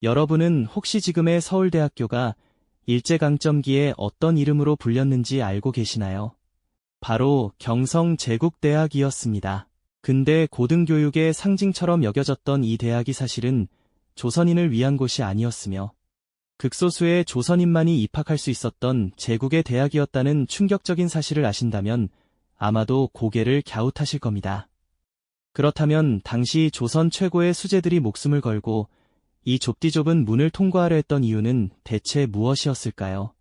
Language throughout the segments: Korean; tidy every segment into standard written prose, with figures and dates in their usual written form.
여러분은 혹시 지금의 서울대학교가 일제강점기에 어떤 이름으로 불렸는지 알고 계시나요? 바로 경성제국대학이었습니다. 근대 고등교육의 상징처럼 여겨졌던 이 대학이 사실은 조선인을 위한 곳이 아니었으며 극소수의 조선인만이 입학할 수 있었던 제국의 대학이었다는 충격적인 사실을 아신다면 아마도 고개를 갸웃하실 겁니다. 그렇다면 당시 조선 최고의 수재들이 목숨을 걸고 이 좁디 좁은 문을 통과하려 했던 이유는 대체 무엇이었을까요?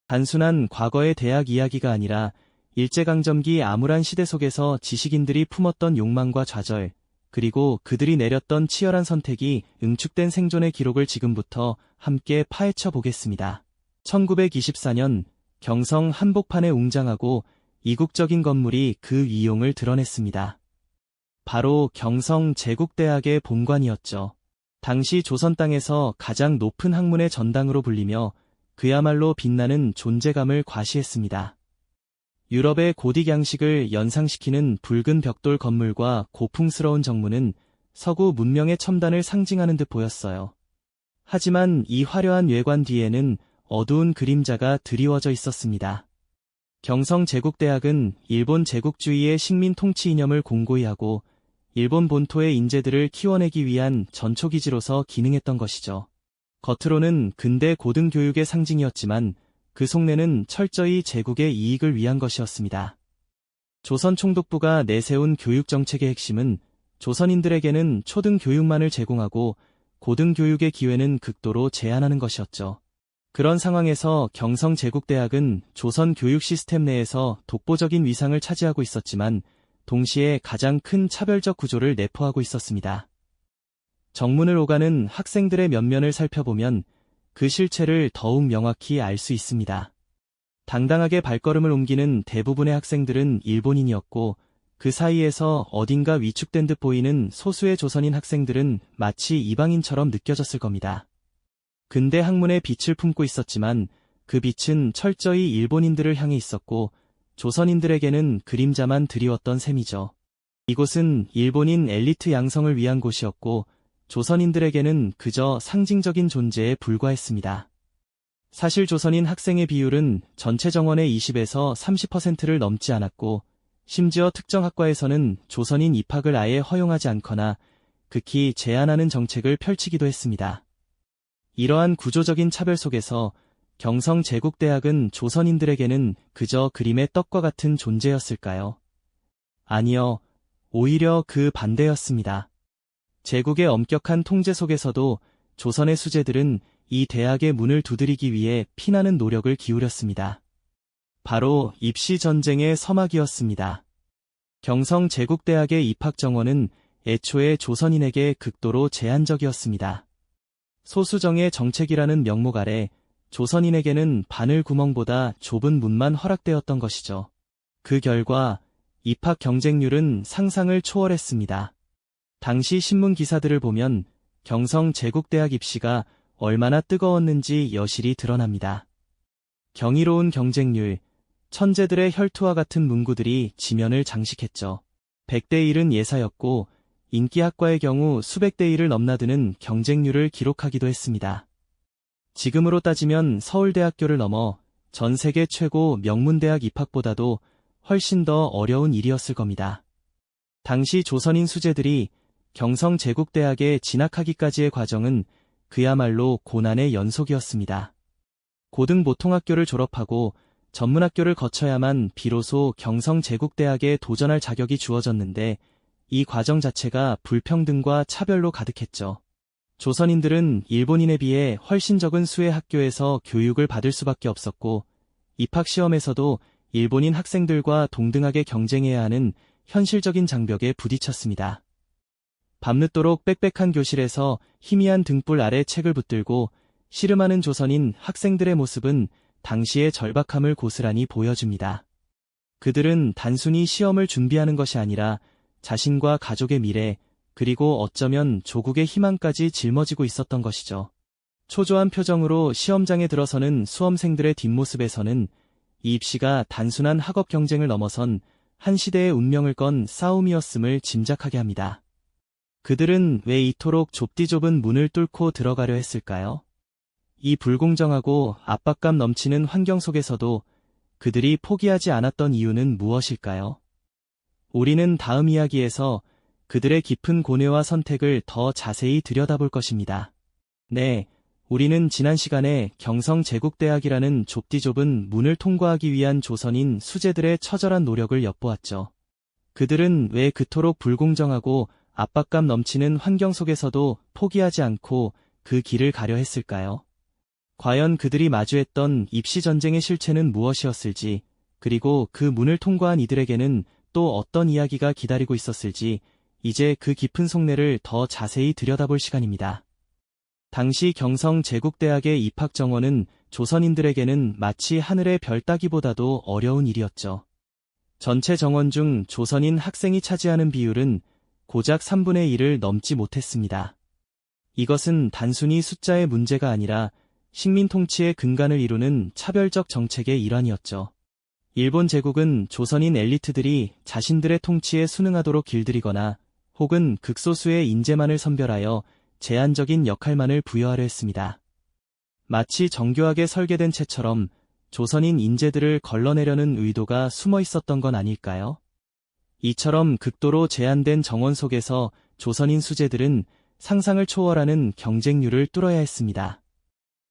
단순한 과거의 대학 이야기가 아니라 일제강점기 암울한 시대 속에서 지식인들이 품었던 욕망과 좌절, 그리고 그들이 내렸던 치열한 선택이 응축된 생존의 기록을 지금부터 함께 파헤쳐 보겠습니다. 1924년 경성 한복판에 웅장하고 이국적인 건물이 그 위용을 드러냈습니다. 바로 경성제국대학의 본관이었죠. 당시 조선 땅에서 가장 높은 학문의 전당으로 불리며 그야말로 빛나는 존재감을 과시했습니다. 유럽의 고딕 양식을 연상시키는 붉은 벽돌 건물과 고풍스러운 정문은 서구 문명의 첨단을 상징하는 듯 보였어요. 하지만 이 화려한 외관 뒤에는 어두운 그림자가 드리워져 있었습니다. 경성제국대학은 일본 제국주의의 식민 통치 이념을 공고히 하고 일본 본토의 인재들을 키워내기 위한 전초기지로서 기능했던 것이죠. 겉으로는 근대 고등교육의 상징이었지만 그 속내는 철저히 제국의 이익을 위한 것이었습니다. 조선 총독부가 내세운 교육정책의 핵심은 조선인들에게는 초등교육만을 제공하고 고등교육의 기회는 극도로 제한하는 것이었죠. 그런 상황에서 경성제국대학은 조선 교육 시스템 내에서 독보적인 위상을 차지하고 있었지만 동시에 가장 큰 차별적 구조를 내포하고 있었습니다. 정문을 오가는 학생들의 면면을 살펴보면 그 실체를 더욱 명확히 알 수 있습니다. 당당하게 발걸음을 옮기는 대부분의 학생들은 일본인이었고 그 사이에서 어딘가 위축된 듯 보이는 소수의 조선인 학생들은 마치 이방인처럼 느껴졌을 겁니다. 근대 학문의 빛을 품고 있었지만 그 빛은 철저히 일본인들을 향해 있었고 조선인들에게는 그림자만 드리웠던 셈이죠. 이곳은 일본인 엘리트 양성을 위한 곳이었고 조선인들에게는 그저 상징적인 존재에 불과했습니다. 사실 조선인 학생의 비율은 전체 정원의 20에서 30%를 넘지 않았고 심지어 특정 학과에서는 조선인 입학을 아예 허용하지 않거나 극히 제한하는 정책을 펼치기도 했습니다. 이러한 구조적인 차별 속에서 경성제국대학은 조선인들에게는 그저 그림의 떡과 같은 존재였을까요? 아니요, 오히려 그 반대였습니다. 제국의 엄격한 통제 속에서도 조선의 수재들은 이 대학의 문을 두드리기 위해 피나는 노력을 기울였습니다. 바로 입시전쟁의 서막이었습니다. 경성제국대학의 입학 정원은 애초에 조선인에게 극도로 제한적이었습니다. 소수정예 정책이라는 명목 아래 조선인에게는 바늘 구멍보다 좁은 문만 허락되었던 것이죠. 그 결과 입학 경쟁률은 상상을 초월했습니다. 당시 신문 기사들을 보면 경성제국대학 입시가 얼마나 뜨거웠는지 여실히 드러납니다. 경이로운 경쟁률, 천재들의 혈투와 같은 문구들이 지면을 장식했죠. 100대 1은 예사였고 인기 학과의 경우 수백 대 1을 넘나드는 경쟁률을 기록하기도 했습니다. 지금으로 따지면 서울대학교를 넘어 전 세계 최고 명문대학 입학보다도 훨씬 더 어려운 일이었을 겁니다. 당시 조선인 수재들이 경성제국대학에 진학하기까지의 과정은 그야말로 고난의 연속이었습니다. 고등보통학교를 졸업하고 전문학교를 거쳐야만 비로소 경성제국대학에 도전할 자격이 주어졌는데 이 과정 자체가 불평등과 차별로 가득했죠. 조선인들은 일본인에 비해 훨씬 적은 수의 학교에서 교육을 받을 수밖에 없었고 입학시험에서도 일본인 학생들과 동등하게 경쟁해야 하는 현실적인 장벽에 부딪혔습니다. 밤늦도록 빽빽한 교실에서 희미한 등불 아래 책을 붙들고 씨름하는 조선인 학생들의 모습은 당시의 절박함을 고스란히 보여줍니다. 그들은 단순히 시험을 준비하는 것이 아니라 자신과 가족의 미래, 그리고 어쩌면 조국의 희망까지 짊어지고 있었던 것이죠. 초조한 표정으로 시험장에 들어서는 수험생들의 뒷모습에서는 이 입시가 단순한 학업 경쟁을 넘어선 한 시대의 운명을 건 싸움이었음을 짐작하게 합니다. 그들은 왜 이토록 좁디 좁은 문을 뚫고 들어가려 했을까요? 이 불공정하고 압박감 넘치는 환경 속에서도 그들이 포기하지 않았던 이유는 무엇일까요? 우리는 다음 이야기에서 그들의 깊은 고뇌와 선택을 더 자세히 들여다볼 것입니다. 네, 우리는 지난 시간에 경성제국대학이라는 좁디 좁은 문을 통과하기 위한 조선인 수재들의 처절한 노력을 엿보았죠. 그들은 왜 그토록 불공정하고 압박감 넘치는 환경 속에서도 포기하지 않고 그 길을 가려 했을까요? 과연 그들이 마주했던 입시전쟁의 실체는 무엇이었을지, 그리고 그 문을 통과한 이들에게는 또 어떤 이야기가 기다리고 있었을지, 이제 그 깊은 속내를 더 자세히 들여다볼 시간입니다. 당시 경성제국대학의 입학 정원은 조선인들에게는 마치 하늘의 별 따기보다도 어려운 일이었죠. 전체 정원 중 조선인 학생이 차지하는 비율은 고작 3분의 1을 넘지 못했습니다. 이것은 단순히 숫자의 문제가 아니라 식민 통치의 근간을 이루는 차별적 정책의 일환이었죠. 일본 제국은 조선인 엘리트들이 자신들의 통치에 순응하도록 길들이거나 혹은 극소수의 인재만을 선별하여 제한적인 역할만을 부여하려 했습니다. 마치 정교하게 설계된 채처럼 조선인 인재들을 걸러내려는 의도가 숨어 있었던 건 아닐까요? 이처럼 극도로 제한된 정원 속에서 조선인 수재들은 상상을 초월하는 경쟁률을 뚫어야 했습니다.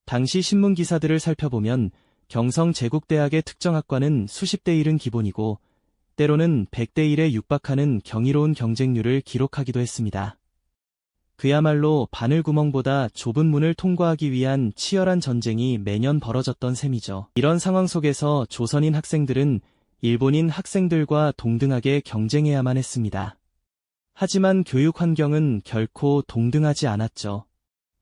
당시 신문 기사들을 살펴보면 경성제국대학의 특정 학과는 수십 대 1은 기본이고 때로는 100대 1에 육박하는 경이로운 경쟁률을 기록하기도 했습니다. 그야말로 바늘구멍보다 좁은 문을 통과하기 위한 치열한 전쟁이 매년 벌어졌던 셈이죠. 이런 상황 속에서 조선인 학생들은 일본인 학생들과 동등하게 경쟁해야만 했습니다. 하지만 교육 환경은 결코 동등하지 않았죠.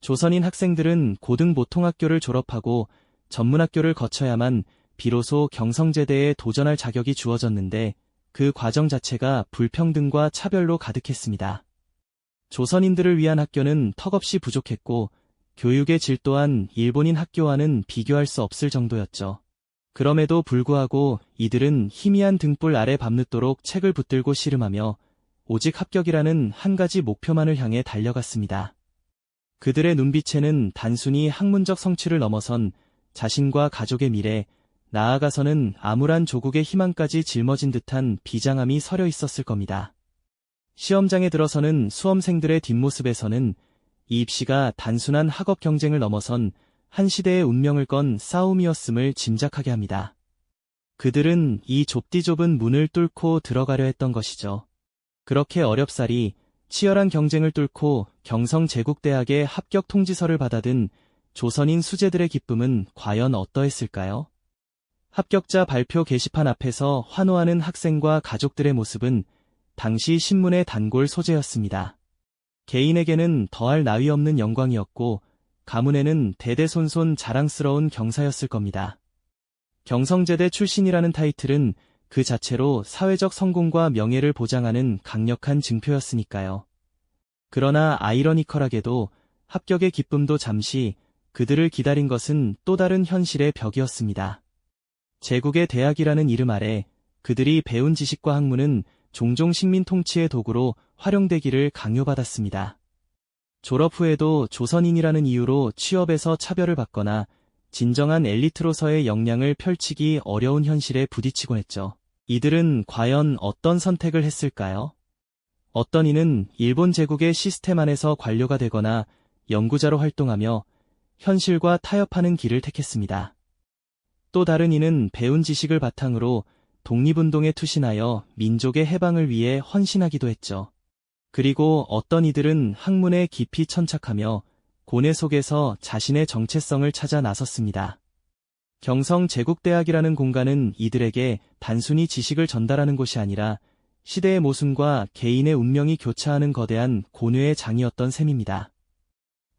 조선인 학생들은 고등보통학교를 졸업하고 전문학교를 거쳐야만 비로소 경성제대에 도전할 자격이 주어졌는데 그 과정 자체가 불평등과 차별로 가득했습니다. 조선인들을 위한 학교는 턱없이 부족했고 교육의 질 또한 일본인 학교와는 비교할 수 없을 정도였죠. 그럼에도 불구하고 이들은 희미한 등불 아래 밤늦도록 책을 붙들고 씨름하며 오직 합격이라는 한 가지 목표만을 향해 달려갔습니다. 그들의 눈빛에는 단순히 학문적 성취를 넘어선 자신과 가족의 미래, 나아가서는 암울한 조국의 희망까지 짊어진 듯한 비장함이 서려 있었을 겁니다. 시험장에 들어서는 수험생들의 뒷모습에서는 이 입시가 단순한 학업 경쟁을 넘어선 한 시대의 운명을 건 싸움이었음을 짐작하게 합니다. 그들은 이 좁디 좁은 문을 뚫고 들어가려 했던 것이죠. 그렇게 어렵사리 치열한 경쟁을 뚫고 경성제국대학의 합격 통지서를 받아든 조선인 수재들의 기쁨은 과연 어떠했을까요? 합격자 발표 게시판 앞에서 환호하는 학생과 가족들의 모습은 당시 신문의 단골 소재였습니다. 개인에게는 더할 나위 없는 영광이었고 가문에는 대대손손 자랑스러운 경사였을 겁니다. 경성제대 출신이라는 타이틀은 그 자체로 사회적 성공과 명예를 보장하는 강력한 증표였으니까요. 그러나 아이러니컬하게도 합격의 기쁨도 잠시 그들을 기다린 것은 또 다른 현실의 벽이었습니다. 제국의 대학이라는 이름 아래 그들이 배운 지식과 학문은 종종 식민 통치의 도구로 활용되기를 강요받았습니다. 졸업 후에도 조선인이라는 이유로 취업에서 차별을 받거나 진정한 엘리트로서의 역량을 펼치기 어려운 현실에 부딪히곤 했죠. 이들은 과연 어떤 선택을 했을까요? 어떤 이는 일본 제국의 시스템 안에서 관료가 되거나 연구자로 활동하며 현실과 타협하는 길을 택했습니다. 또 다른 이는 배운 지식을 바탕으로 독립운동에 투신하여 민족의 해방을 위해 헌신하기도 했죠. 그리고 어떤 이들은 학문에 깊이 천착하며 고뇌 속에서 자신의 정체성을 찾아 나섰습니다. 경성제국대학이라는 공간은 이들에게 단순히 지식을 전달하는 곳이 아니라 시대의 모순과 개인의 운명이 교차하는 거대한 고뇌의 장이었던 셈입니다.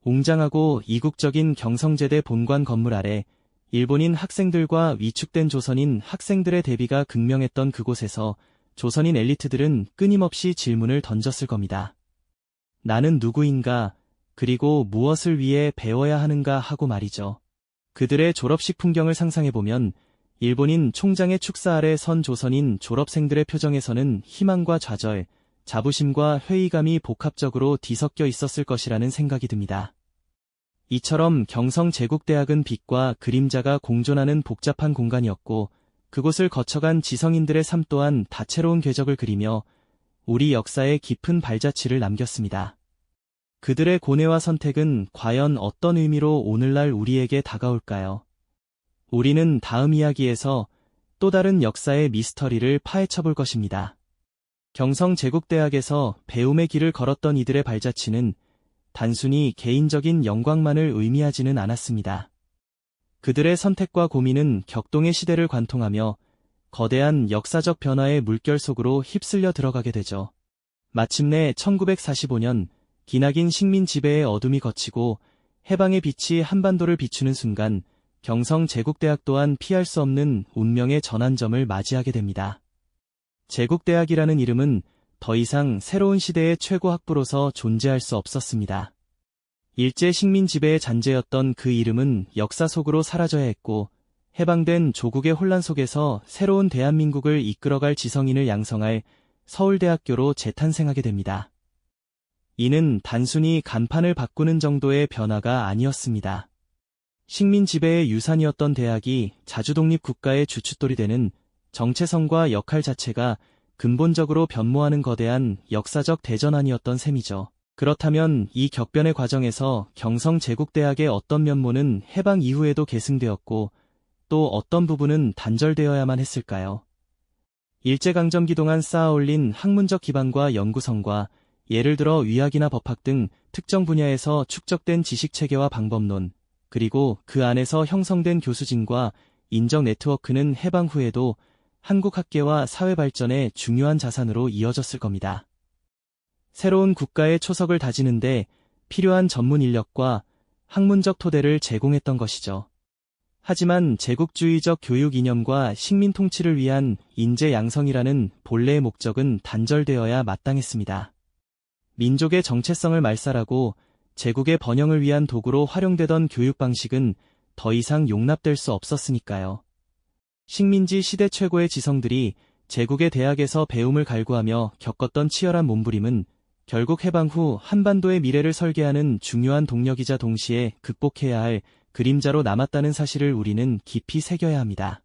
웅장하고 이국적인 경성제대 본관 건물 아래 일본인 학생들과 위축된 조선인 학생들의 대비가 극명했던 그곳에서 조선인 엘리트들은 끊임없이 질문을 던졌을 겁니다. 나는 누구인가, 그리고 무엇을 위해 배워야 하는가 하고 말이죠. 그들의 졸업식 풍경을 상상해보면 일본인 총장의 축사 아래 선 조선인 졸업생들의 표정에서는 희망과 좌절, 자부심과 회의감이 복합적으로 뒤섞여 있었을 것이라는 생각이 듭니다. 이처럼 경성제국대학은 빛과 그림자가 공존하는 복잡한 공간이었고 그곳을 거쳐간 지성인들의 삶 또한 다채로운 궤적을 그리며 우리 역사에 깊은 발자취를 남겼습니다. 그들의 고뇌와 선택은 과연 어떤 의미로 오늘날 우리에게 다가올까요? 우리는 다음 이야기에서 또 다른 역사의 미스터리를 파헤쳐 볼 것입니다. 경성제국대학에서 배움의 길을 걸었던 이들의 발자취는 단순히 개인적인 영광만을 의미하지는 않았습니다. 그들의 선택과 고민은 격동의 시대를 관통하며 거대한 역사적 변화의 물결 속으로 휩쓸려 들어가게 되죠. 마침내 1945년 기나긴 식민 지배의 어둠이 걷히고 해방의 빛이 한반도를 비추는 순간 경성제국대학 또한 피할 수 없는 운명의 전환점을 맞이하게 됩니다. 제국대학이라는 이름은 더 이상 새로운 시대의 최고 학부로서 존재할 수 없었습니다. 일제 식민 지배의 잔재였던 그 이름은 역사 속으로 사라져야 했고 해방된 조국의 혼란 속에서 새로운 대한민국을 이끌어갈 지성인을 양성할 서울대학교로 재탄생하게 됩니다. 이는 단순히 간판을 바꾸는 정도의 변화가 아니었습니다. 식민 지배의 유산이었던 대학이 자주독립 국가의 주춧돌이 되는 정체성과 역할 자체가 근본적으로 변모하는 거대한 역사적 대전환이었던 셈이죠. 그렇다면 이 격변의 과정에서 경성제국대학의 어떤 면모는 해방 이후에도 계승되었고 또 어떤 부분은 단절되어야만 했을까요? 일제강점기 동안 쌓아올린 학문적 기반과 연구성과 예를 들어 의학이나 법학 등 특정 분야에서 축적된 지식체계와 방법론, 그리고 그 안에서 형성된 교수진과 인적 네트워크는 해방 후에도 한국 학계와 사회 발전의 중요한 자산으로 이어졌을 겁니다. 새로운 국가의 초석을 다지는데 필요한 전문 인력과 학문적 토대를 제공했던 것이죠. 하지만 제국주의적 교육 이념과 식민 통치를 위한 인재 양성이라는 본래의 목적은 단절되어야 마땅했습니다. 민족의 정체성을 말살하고 제국의 번영을 위한 도구로 활용되던 교육 방식은 더 이상 용납될 수 없었으니까요. 식민지 시대 최고의 지성들이 제국의 대학에서 배움을 갈구하며 겪었던 치열한 몸부림은 결국 해방 후 한반도의 미래를 설계하는 중요한 동력이자 동시에 극복해야 할 그림자로 남았다는 사실을 우리는 깊이 새겨야 합니다.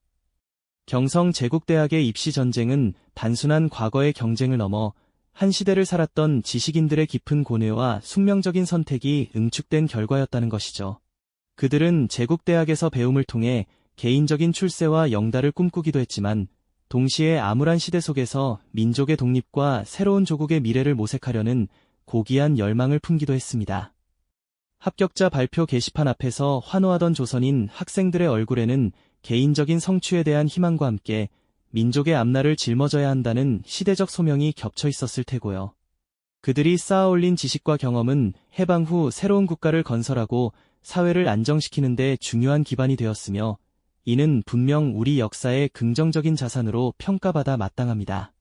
경성제국대학의 입시 전쟁은 단순한 과거의 경쟁을 넘어 한 시대를 살았던 지식인들의 깊은 고뇌와 숙명적인 선택이 응축된 결과였다는 것이죠. 그들은 제국대학에서 배움을 통해 개인적인 출세와 영달을 꿈꾸기도 했지만 동시에 암울한 시대 속에서 민족의 독립과 새로운 조국의 미래를 모색하려는 고귀한 열망을 품기도 했습니다. 합격자 발표 게시판 앞에서 환호하던 조선인 학생들의 얼굴에는 개인적인 성취에 대한 희망과 함께 민족의 앞날을 짊어져야 한다는 시대적 소명이 겹쳐 있었을 테고요. 그들이 쌓아올린 지식과 경험은 해방 후 새로운 국가를 건설하고 사회를 안정시키는 데 중요한 기반이 되었으며 이는 분명 우리 역사의 긍정적인 자산으로 평가받아 마땅합니다.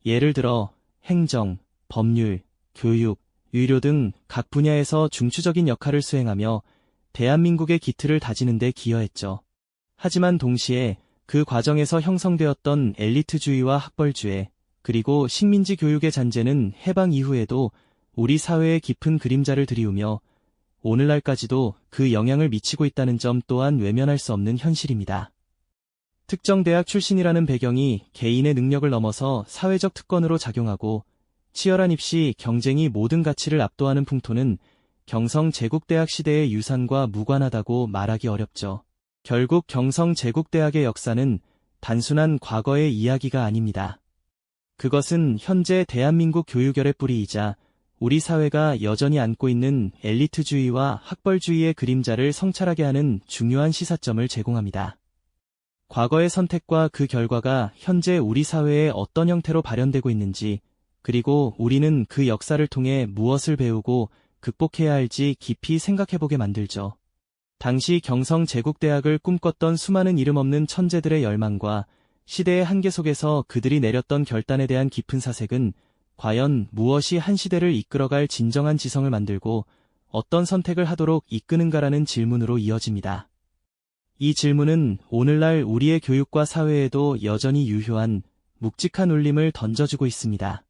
예를 들어 행정, 법률, 교육, 의료 등 각 분야에서 중추적인 역할을 수행하며 대한민국의 기틀을 다지는 데 기여했죠. 하지만 동시에 그 과정에서 형성되었던 엘리트주의와 학벌주의, 그리고 식민지 교육의 잔재는 해방 이후에도 우리 사회에 깊은 그림자를 들이우며 오늘날까지도 그 영향을 미치고 있다는 점 또한 외면할 수 없는 현실입니다. 특정 대학 출신이라는 배경이 개인의 능력을 넘어서 사회적 특권으로 작용하고 치열한 입시 경쟁이 모든 가치를 압도하는 풍토는 경성제국대학 시대의 유산과 무관하다고 말하기 어렵죠. 결국 경성제국대학의 역사는 단순한 과거의 이야기가 아닙니다. 그것은 현재 대한민국 교육열의 뿌리이자 우리 사회가 여전히 안고 있는 엘리트주의와 학벌주의의 그림자를 성찰하게 하는 중요한 시사점을 제공합니다. 과거의 선택과 그 결과가 현재 우리 사회에 어떤 형태로 발현되고 있는지, 그리고 우리는 그 역사를 통해 무엇을 배우고 극복해야 할지 깊이 생각해보게 만들죠. 당시 경성제국대학을 꿈꿨던 수많은 이름 없는 천재들의 열망과 시대의 한계 속에서 그들이 내렸던 결단에 대한 깊은 사색은 과연 무엇이 한 시대를 이끌어갈 진정한 지성을 만들고 어떤 선택을 하도록 이끄는가라는 질문으로 이어집니다. 이 질문은 오늘날 우리의 교육과 사회에도 여전히 유효한 묵직한 울림을 던져주고 있습니다.